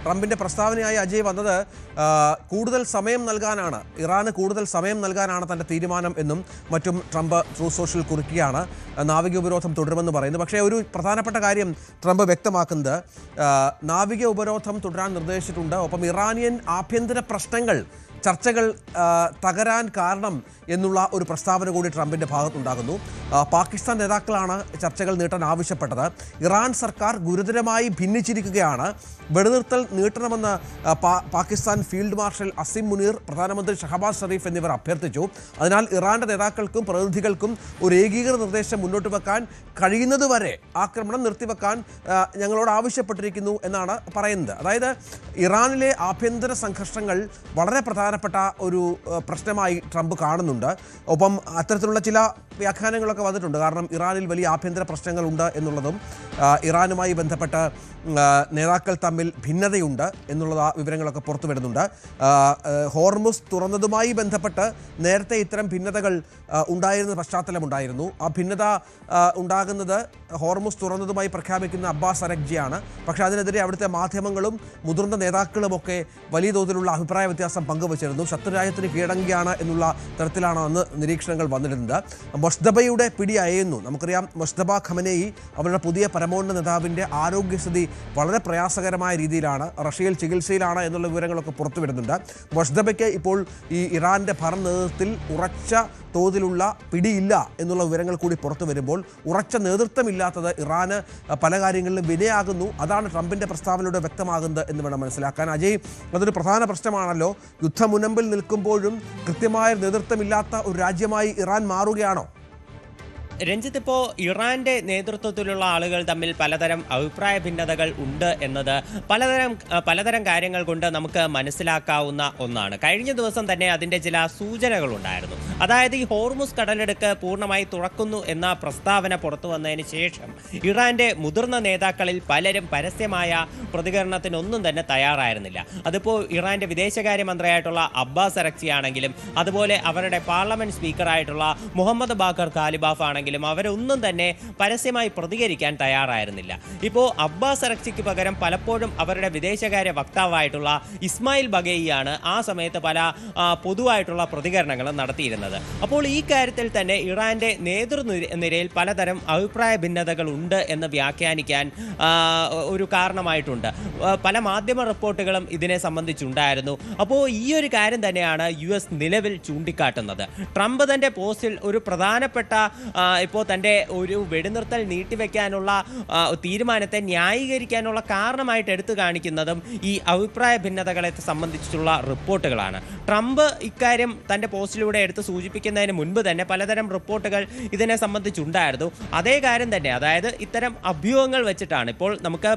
ട്രംപിൻ്റെ പ്രസ്താവനയായി അജയ് വന്നത് കൂടുതൽ സമയം നൽകാനാണ്, ഇറാന് കൂടുതൽ സമയം നൽകാനാണ് തൻ്റെ തീരുമാനം എന്നും മറ്റും ട്രംപ് ട്രൂത്ത് സോഷ്യൽ കുറിക്കുകയാണ്. നാവിക ഉപരോധം തുടരുമെന്ന് പറയുന്നു. പക്ഷേ ഒരു പ്രധാനപ്പെട്ട കാര്യം ട്രംപ് വ്യക്തമാക്കുന്നത് നാവിക ഉപരോധം തുടരാൻ നിർദ്ദേശിച്ചിട്ടുണ്ട്. ഒപ്പം ഇറാനിയൻ ആഭ്യന്തര പ്രശ്നങ്ങൾ ചർച്ചകൾ തകരാൻ കാരണം എന്നുള്ള ഒരു പ്രസ്താവന കൂടി ട്രംപിൻ്റെ ഭാഗത്തുണ്ടാകുന്നു. പാകിസ്ഥാൻ നേതാക്കളാണ് ചർച്ചകൾ നീട്ടാൻ ആവശ്യപ്പെട്ടത്. ഇറാൻ സർക്കാർ ഗുരുതരമായി ഭിന്നിച്ചിരിക്കുകയാണ്. വെടിനിർത്തൽ നീട്ടണമെന്ന് പാകിസ്ഥാൻ ഫീൽഡ് മാർഷൽ അസിം മുനീർ, പ്രധാനമന്ത്രി ഷഹബാസ് ഷെരീഫ് എന്നിവർ അഭ്യർത്ഥിച്ചു. അതിനാൽ ഇറാന്റെ നേതാക്കൾക്കും പ്രതിനിധികൾക്കും ഒരു ഏകീകൃത നിർദ്ദേശം മുന്നോട്ട് വെക്കാൻ കഴിയുന്നതുവരെ ആക്രമണം നിർത്തിവെക്കാൻ ഞങ്ങളോട് ആവശ്യപ്പെട്ടിരിക്കുന്നു എന്നാണ് പറയുന്നത്. അതായത് ഇറാനിലെ ആഭ്യന്തര സംഘർഷങ്ങൾ വളരെ പ്രധാനപ്പെട്ട ഒരു പ്രശ്നമായി ട്രംപ് കാണുന്നുണ്ട്. ഒപ്പം അത്തരത്തിലുള്ള ചില വ്യാഖ്യാനങ്ങളൊക്കെ വന്നിട്ടുണ്ട്. കാരണം ഇറാനിൽ വലിയ ആഭ്യന്തര പ്രശ്നങ്ങളുണ്ട് എന്നുള്ളതും ഇറാനുമായി ബന്ധപ്പെട്ട് നേതാക്കൾ തമ്മിൽ ഭിന്നതയുണ്ട് എന്നുള്ള വിവരങ്ങളൊക്കെ പുറത്തു വരുന്നുണ്ട്. ഹോർമുസ് തുറന്നതുമായി ബന്ധപ്പെട്ട് നേരത്തെ ഇത്തരം ഭിന്നതകൾ ഉണ്ടായിരുന്ന പശ്ചാത്തലമുണ്ടായിരുന്നു. ആ ഭിന്നത ഉണ്ടാകുന്നത് ഹോർമുസ് തുറന്നതുമായി പ്രഖ്യാപിക്കുന്ന അബ്ബാസ് അരഗ്ജിയാണ്. പക്ഷേ അതിനെതിരെ അവിടുത്തെ മാധ്യമങ്ങളും മുതിർന്ന നേതാക്കളുമൊക്കെ വലിയ തോതിലുള്ള അഭിപ്രായ വ്യത്യാസം പങ്കുവച്ചിരുന്നു. ശത്രുരാജ്യത്തിന് കീഴടങ്ങുകയാണ് എന്നുള്ള തരത്തിലാണ് അന്ന് നിരീക്ഷണങ്ങൾ വന്നിരുന്നത്. മൊസ്ദബയുടെ പിടി അയയുന്നു. നമുക്കറിയാം മൊസ്ദബ ഖമനേയി അവരുടെ പുതിയ പരമോന്നത നേതാവിൻ്റെ ആരോഗ്യസ്ഥിതി വളരെ പ്രയാസകരമായ രീതിയിലാണ്. റഷ്യയിൽ ചികിത്സയിലാണ് എന്നുള്ള വിവരങ്ങളൊക്കെ പുറത്തു വരുന്നുണ്ട്. മൊസ്ദബയ്ക്ക് ഇപ്പോൾ ഈ ഇറാൻ്റെ ഭരണ നേതൃത്വത്തിൽ ഉറച്ച തോതിലുള്ള പിടിയില്ല എന്നുള്ള വിവരങ്ങൾ കൂടി പുറത്തു വരുമ്പോൾ ഉറച്ച നേതൃത്വമില്ലാത്തത് ഇറാന് പല കാര്യങ്ങളിലും വിനയാകുന്നു. അതാണ് ട്രംപിൻ്റെ പ്രസ്താവനയിലൂടെ വ്യക്തമാകുന്നത് എന്ന് വേണം മനസ്സിലാക്കാൻ. അജയ്, അതൊരു പ്രധാന പ്രശ്നമാണല്ലോ. യുദ്ധമുനമ്പിൽ നിൽക്കുമ്പോഴും കൃത്യമായ നേതൃത്വമില്ലാത്ത ഒരു രാജ്യമായി ഇറാൻ മാറുകയാണോ? രഞ്ജിത്ത്, ഇപ്പോൾ ഇറാന്റെ നേതൃത്വത്തിലുള്ള ആളുകൾ തമ്മിൽ പലതരം അഭിപ്രായ ഭിന്നതകൾ ഉണ്ട് എന്നത് പലതരം കാര്യങ്ങൾ കൊണ്ട് നമുക്ക് മനസ്സിലാക്കാവുന്ന ഒന്നാണ്. കഴിഞ്ഞ ദിവസം തന്നെ അതിൻ്റെ ചില സൂചനകളുണ്ടായിരുന്നു. അതായത് ഈ ഹോർമുസ് കടലെടുക്ക് പൂർണ്ണമായി തുറക്കുന്നു എന്ന പ്രസ്താവന പുറത്തു വന്നതിന് ശേഷം ഇറാന്റെ മുതിർന്ന നേതാക്കളിൽ പലരും പരസ്യമായ പ്രതികരണത്തിനൊന്നും തന്നെ തയ്യാറായിരുന്നില്ല. അതിപ്പോൾ ഇറാന്റെ വിദേശകാര്യമന്ത്രിയായിട്ടുള്ള അബ്ബാസ് അരഗ്ചി ആണെങ്കിലും അതുപോലെ അവരുടെ പാർലമെന്റ് സ്പീക്കറായിട്ടുള്ള മുഹമ്മദ് ബാഖർ ഖാലിബാഫ് ആണെങ്കിലും അവരൊന്നും തന്നെ പരസ്യമായി പ്രതികരിക്കാൻ തയ്യാറായിരുന്നില്ല. ഇപ്പോൾ അബ്ബാസ് അരഗ്ചിക്ക് പകരം പലപ്പോഴും അവരുടെ വിദേശകാര്യ വക്താവായിട്ടുള്ള ഇസ്മായിൽ ബഗേയിയാണ് ആ സമയത്ത് പല പൊതുവായിട്ടുള്ള പ്രതികരണങ്ങളും നടത്തിയിരുന്നത്. അപ്പോൾ ഈ കാര്യത്തിൽ തന്നെ ഇറാന്റെ നേതൃനിരയിൽ പലതരം അഭിപ്രായ ഭിന്നതകൾ ഉണ്ട് എന്ന് വ്യാഖ്യാനിക്കാൻ ഒരു കാരണമായിട്ടുണ്ട്. പല മാധ്യമ റിപ്പോർട്ടുകളും ഇതിനെ സംബന്ധിച്ചുണ്ടായിരുന്നു. അപ്പോൾ ഈ ഒരു കാര്യം തന്നെയാണ് US നിലവിൽ ചൂണ്ടിക്കാട്ടുന്നത്. ട്രംപ് തന്റെ പോസ്റ്റിൽ ഒരു പ്രധാനപ്പെട്ട ഇപ്പോൾ തൻ്റെ ഒരു വെടിനിർത്തൽ നീട്ടിവെക്കാനുള്ള തീരുമാനത്തെ ന്യായീകരിക്കാനുള്ള കാരണമായിട്ട് എടുത്തു കാണിക്കുന്നതും ഈ അഭിപ്രായ ഭിന്നതകളെ സംബന്ധിച്ചുള്ള റിപ്പോർട്ടുകളാണ്. ട്രംപ് ഇക്കാര്യം തൻ്റെ പോസ്റ്റിലൂടെ എടുത്ത് സൂചിപ്പിക്കുന്നതിന് മുൻപ് തന്നെ പലതരം റിപ്പോർട്ടുകൾ ഇതിനെ സംബന്ധിച്ചുണ്ടായിരുന്നു. അതേ കാര്യം തന്നെ, അതായത് ഇത്തരം അഭ്യൂഹങ്ങൾ വെച്ചിട്ടാണ് ഇപ്പോൾ നമുക്ക്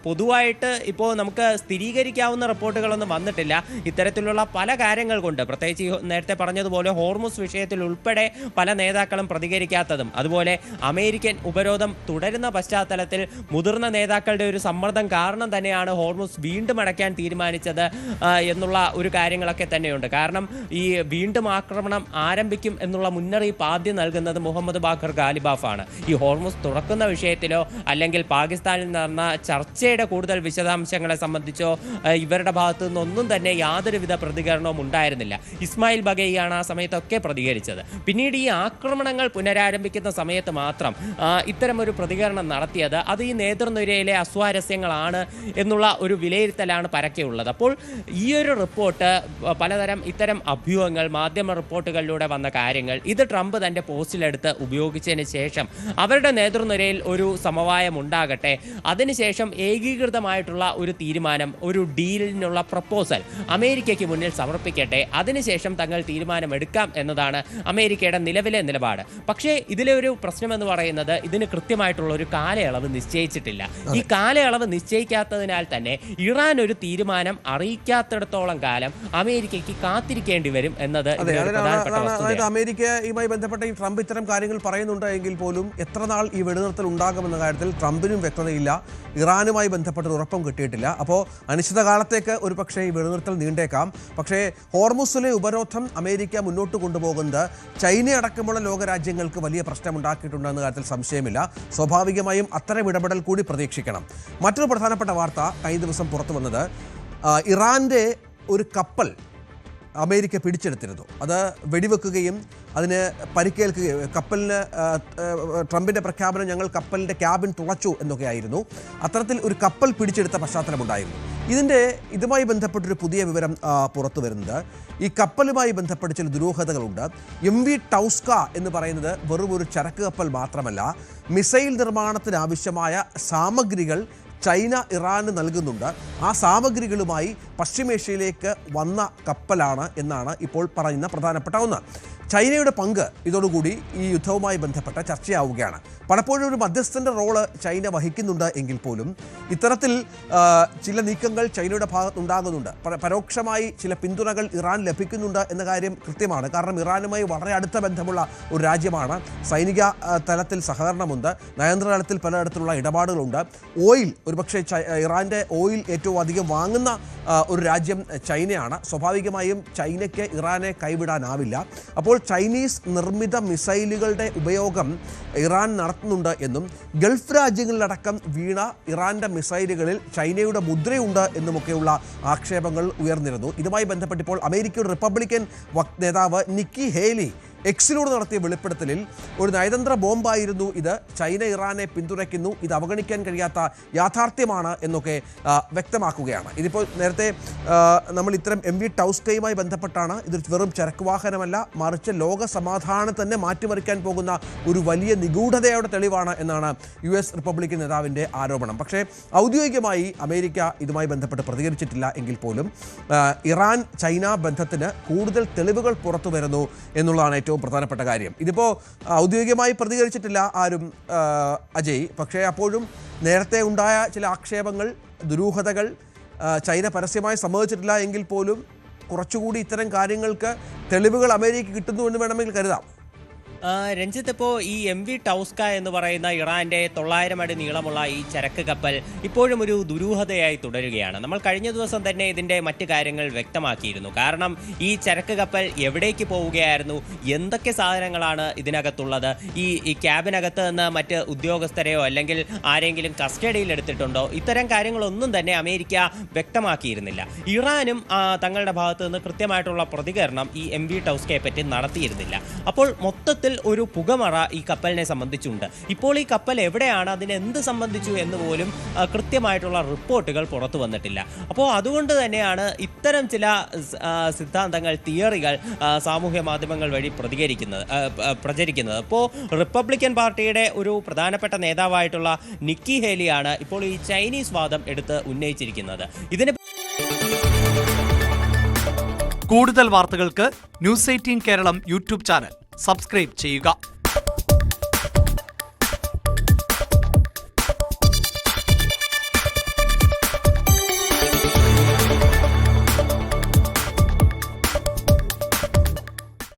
പൊതുവായിട്ട് ഇപ്പോൾ നമുക്ക് സ്ഥിരീകരിക്കാവുന്ന റിപ്പോർട്ടുകളൊന്നും വന്നിട്ടില്ല. ഇത്തരത്തിലുള്ള പല കാര്യങ്ങൾ കൊണ്ട്, പ്രത്യേകിച്ച് നേരത്തെ പറഞ്ഞതുപോലെ ഹോർമുസ് വിഷയത്തിൽ ഉൾപ്പെടെ പല നേതാക്കളും പ്രതികരിക്കാത്തതും അതുപോലെ അമേരിക്കൻ ഉപരോധം തുടരുന്ന പശ്ചാത്തലത്തിൽ മുതിർന്ന നേതാക്കളുടെ ഒരു സമ്മർദ്ദം കാരണം തന്നെയാണ് ഹോർമുസ് വീണ്ടും അടയ്ക്കാൻ തീരുമാനിച്ചത് എന്നുള്ള ഒരു കാര്യങ്ങളൊക്കെ തന്നെയുണ്ട്. കാരണം ഈ വീണ്ടും ആക്രമണം ആരംഭിക്കും എന്നുള്ള മുന്നറിയിപ്പ് ആദ്യം നൽകുന്നത് മുഹമ്മദ് ബാഖർ ഖാലിബാഫാണ്. ഈ ഹോർമുസ് തുറക്കുന്ന വിഷയത്തിലോ അല്ലെങ്കിൽ പാകിസ്ഥാനിൽ നടന്ന ചർച്ചയുടെ കൂടുതൽ വിശദാംശങ്ങളെ സംബന്ധിച്ചോ ഇവരുടെ ഭാഗത്തു നിന്നൊന്നും തന്നെ യാതൊരുവിധ പ്രതികരണവും ഉണ്ടായിരുന്നില്ല. ഇസ്മായിൽ ബഗേയിയാണ് ആ സമയത്തൊക്കെ പ്രതികരിച്ചത്. പിന്നീട് ഈ ആക്രമണങ്ങൾ പുനരാരംഭിക്കുന്ന സമയത്ത് മാത്രം ഇത്തരമൊരു പ്രതികരണം നടത്തിയത് അത് ഈ നേതൃനിരയിലെ അസ്വാരസ്യങ്ങളാണ് എന്നുള്ള ഒരു വിലയിരുത്തലാണ് പരക്കെയുള്ളത്. അപ്പോൾ ഈ ഒരു റിപ്പോർട്ട് പലതരം ഇത്തരം അഭ്യൂഹങ്ങൾ, മാധ്യമ റിപ്പോർട്ടുകളിലൂടെ വന്ന കാര്യങ്ങൾ ഇത് ട്രംപ് തൻ്റെ പോസ്റ്റിലെടുത്ത് ഉപയോഗിച്ചതിന് ശേഷം അവരുടെ നേതൃനിരയിൽ ഒരു സമവായം ഉണ്ടാകട്ടെ, അതിനുശേഷം ഏകീകൃതമായിട്ടുള്ള ഒരു തീരുമാനം, ഒരു ഡീലിനുള്ള പ്രപ്പോസൽ അമേരിക്കയ്ക്ക് മുന്നിൽ സമർപ്പിക്കട്ടെ, അതിനുശേഷം തങ്ങൾ തീരുമാനമെടുക്കാം എന്നതാണ് അമേരിക്കയുടെ നിലവിലെ നിലപാട്. പക്ഷേ ഇതിലെ ഒരു പ്രശ്നമെന്ന് പറയുന്നത് ഇതിന് കൃത്യമായിട്ടുള്ള ഒരു കാലയളവ് നിശ്ചയിച്ചിട്ടില്ല. ഈ കാലയളവ് നിശ്ചയിക്കാത്തതിനാൽ തന്നെ ഇറാൻ ഒരു തീരുമാനം അറിയിക്കാത്തിടത്തോളം കാലം അമേരിക്കയ്ക്ക് കാത്തിരിക്കേണ്ടി വരും എന്നത് അതായത് അമേരിക്കയുമായി ബന്ധപ്പെട്ട ഈ ട്രംപ് ഇത്തരം കാര്യങ്ങൾ പറയുന്നുണ്ട് എങ്കിൽ പോലും എത്ര നാൾ ഈ വെടിനിർത്തൽ ഉണ്ടാകുമെന്ന കാര്യത്തിൽ ട്രംപിനും വ്യക്തതയില്ല, ഇറാനുമായി ബന്ധപ്പെട്ട ഉറപ്പും കിട്ടിയിട്ടില്ല. അപ്പോൾ അനിശ്ചിതകാലത്തേക്ക് ഒരു പക്ഷേ ഈ വെടിനിർത്തൽ നീണ്ടേക്കാം. പക്ഷേ ഹോർമുസിലെ ഉപരോധം അമേരിക്ക മുന്നോട്ട് കൊണ്ടുപോകുന്നത് ചൈന അടക്കമുള്ള ലോകരാജ്യങ്ങൾക്ക് രാജ്യങ്ങൾക്ക് വലിയ പ്രശ്നമുണ്ടാക്കിയിട്ടുണ്ടെന്ന കാര്യത്തിൽ സംശയമില്ല. സ്വാഭാവികമായും അത്തരം ഇടപെടൽ കൂടി പ്രതീക്ഷിക്കണം. മറ്റൊരു പ്രധാനപ്പെട്ട വാർത്ത കഴിഞ്ഞ ദിവസം പുറത്തു വന്നത് ഇറാൻ്റെ ഒരു കപ്പൽ അമേരിക്ക പിടിച്ചെടുത്തിരുന്നു. അത് വെടിവെക്കുകയും അതിന് പരിക്കേൽക്കുകയും കപ്പലിന് ട്രംപിൻ്റെ പ്രഖ്യാപനം ഞങ്ങൾ കപ്പലിൻ്റെ ക്യാബിൻ തുളച്ചു എന്നൊക്കെയായിരുന്നു. അത്തരത്തിൽ ഒരു കപ്പൽ പിടിച്ചെടുത്ത പശ്ചാത്തലമുണ്ടായിരുന്നു. ഇതുമായി ബന്ധപ്പെട്ടൊരു പുതിയ വിവരം പുറത്തു വരുന്നത് ഈ കപ്പലുമായി ബന്ധപ്പെട്ട് ചില ദുരൂഹതകളുണ്ട്. MV ടൗസ്ക എന്ന് പറയുന്നത് വെറും ഒരു ചരക്ക് കപ്പൽ മാത്രമല്ല, മിസൈൽ നിർമ്മാണത്തിന് ആവശ്യമായ സാമഗ്രികൾ ചൈന ഇറാന് നൽകുന്നുണ്ട്. ആ സാമഗ്രികളുമായി പശ്ചിമേഷ്യയിലേക്ക് വന്ന കപ്പലാണ് എന്നാണ് ഇപ്പോൾ പറയുന്ന പ്രധാനപ്പെട്ട ഒന്ന്. ചൈനയുടെ പങ്ക് ഇതോടുകൂടി ഈ യുദ്ധവുമായി ബന്ധപ്പെട്ട ചർച്ചയാവുകയാണ്. പലപ്പോഴും ഒരു മധ്യസ്ഥൻ്റെ റോള് ചൈന വഹിക്കുന്നുണ്ട് എങ്കിൽ പോലും ഇത്തരത്തിൽ ചില നീക്കങ്ങൾ ചൈനയുടെ ഭാഗത്തുണ്ടാകുന്നുണ്ട്. പരോക്ഷമായി ചില പിന്തുണകൾ ഇറാൻ ലഭിക്കുന്നുണ്ട് എന്ന കാര്യം കൃത്യമാണ്. കാരണം ഇറാനുമായി വളരെ അടുത്ത ബന്ധമുള്ള ഒരു രാജ്യമാണ്. സൈനിക തലത്തിൽ സഹകരണമുണ്ട്, നയതന്ത്ര തലത്തിൽ പലയിടത്തിലുള്ള ഇടപാടുകളുണ്ട്. ഓയിൽ, ഒരുപക്ഷെ ഇറാൻ്റെ ഓയിൽ ഏറ്റവും അധികം വാങ്ങുന്ന ഒരു രാജ്യം ചൈനയാണ്. സ്വാഭാവികമായും ചൈനയ്ക്ക് ഇറാനെ കൈവിടാനാവില്ല. അപ്പോൾ ചൈനീസ് നിർമ്മിത മിസൈലുകളുടെ ഉപയോഗം ഇറാൻ നടത്തുന്നുണ്ട് എന്നും ഗൾഫ് രാജ്യങ്ങളിലടക്കം വീണ ഇറാൻ്റെ മിസൈലുകളിൽ ചൈനയുടെ മുദ്രയുണ്ട് എന്നുമൊക്കെയുള്ള ആക്ഷേപങ്ങൾ ഉയർന്നിരുന്നു. ഇതുമായി ബന്ധപ്പെട്ടിപ്പോൾ അമേരിക്കയുടെ റിപ്പബ്ലിക്കൻ നേതാവ് നിക്കി ഹേലി എക്സിലൂടെ നടത്തിയ വെളിപ്പെടുത്തലിൽ ഒരു നയതന്ത്ര ബോംബായിരുന്നു ഇത്, ചൈന ഇറാനെ പിന്തുണയ്ക്കുന്നു, ഇത് അവഗണിക്കാൻ കഴിയാത്ത യാഥാർത്ഥ്യമാണ് എന്നൊക്കെ വ്യക്തമാക്കുകയാണ്. ഇതിപ്പോൾ നേരത്തെ നമ്മൾ ഇത്തരം MV ടൗസ്കയുമായി ബന്ധപ്പെട്ടാണ്, ഇത് വെറും ചരക്ക് വാഹനമല്ല, മറിച്ച് ലോക സമാധാനം തന്നെ മാറ്റിമറിക്കാൻ പോകുന്ന ഒരു വലിയ നിഗൂഢതയുടെ തെളിവാണ് എന്നാണ് US റിപ്പബ്ലിക്കൻ നേതാവിൻ്റെ ആരോപണം. പക്ഷേ ഔദ്യോഗികമായി അമേരിക്ക ഇതുമായി ബന്ധപ്പെട്ട് പ്രതികരിച്ചിട്ടില്ല എങ്കിൽ പോലും ഇറാൻ ചൈന ബന്ധത്തിന് കൂടുതൽ തെളിവുകൾ പുറത്തു വരുന്നു എന്നുള്ളതാണ് ഏറ്റവും പ്രധാനപ്പെട്ട കാര്യം. ഇതിപ്പോൾ ഔദ്യോഗികമായി പ്രതികരിച്ചിട്ടില്ല ആരും അജയ്. പക്ഷേ അപ്പോഴും നേരത്തെ ഉണ്ടായ ചില ആക്ഷേപങ്ങൾ, ദുരൂഹതകൾ ചൈന പരസ്യമായി സമ്മതിച്ചിട്ടില്ല എങ്കിൽ പോലും കുറച്ചുകൂടി ഇത്തരം കാര്യങ്ങൾക്ക് തെളിവുകൾ അമേരിക്ക കിട്ടുന്നു എന്ന് വേണമെങ്കിൽ കരുതാം. രഞ്ജിത്ത്, ഇപ്പോൾ ഈ MV ടൗസ്ക എന്ന് പറയുന്ന ഇറാന്റെ 900 അടി നീളമുള്ള ഈ ചരക്ക് കപ്പൽ ഇപ്പോഴും ഒരു ദുരൂഹതയായി തുടരുകയാണ്. നമ്മൾ കഴിഞ്ഞ ദിവസം തന്നെ ഇതിന്റെ മറ്റു കാര്യങ്ങൾ വ്യക്തമാക്കിയിരുന്നു. കാരണം ഈ ചരക്ക് കപ്പൽ എവിടേക്ക് പോവുകയായിരുന്നു, എന്തൊക്കെ സാധനങ്ങളാണ് ഇതിനകത്തുള്ളത്, ഈ ക്യാബിനകത്ത് നിന്ന് മറ്റ് ഉദ്യോഗസ്ഥരെയോ അല്ലെങ്കിൽ ആരെങ്കിലും കസ്റ്റഡിയിൽ എടുത്തിട്ടുണ്ടോ, ഇത്തരം കാര്യങ്ങളൊന്നും തന്നെ അമേരിക്ക വ്യക്തമാക്കിയിരുന്നില്ല. ഇറാനും തങ്ങളുടെ ഭാഗത്ത് നിന്ന് കൃത്യമായിട്ടുള്ള പ്രതികരണം ഈ MV ടൗസ്കയെ പറ്റി നടത്തിയിരുന്നില്ല. അപ്പോൾ മൊത്തത്തിൽ ഒരു പുകമറ ഈ കപ്പലിനെ സംബന്ധിച്ചുണ്ട്. ഇപ്പോൾ ഈ കപ്പൽ എവിടെയാണ്, അതിനെ എന്ത് സംബന്ധിച്ചു എന്ന് പോലും കൃത്യമായിട്ടുള്ള റിപ്പോർട്ടുകൾ പുറത്തു വന്നിട്ടില്ല. അപ്പോൾ അതുകൊണ്ട് തന്നെയാണ് ഇത്തരം ചില സിദ്ധാന്തങ്ങൾ, തിയറികൾ സാമൂഹ്യ മാധ്യമങ്ങൾ വഴി പ്രചരിക്കുന്നത്. അപ്പോൾ റിപ്പബ്ലിക്കൻ പാർട്ടിയുടെ ഒരു പ്രധാനപ്പെട്ട നേതാവായിട്ടുള്ള നിക്കി ഹേലിയാണ് ഇപ്പോൾ ഈ ചൈനീസ് വാദം എടുത്ത് ഉന്നയിച്ചിരിക്കുന്നത്. ഇതിന് കൂടുതൽ വാർത്തകൾക്ക് News 18 Keralam YouTube channel subscribe ചെയ്യുക.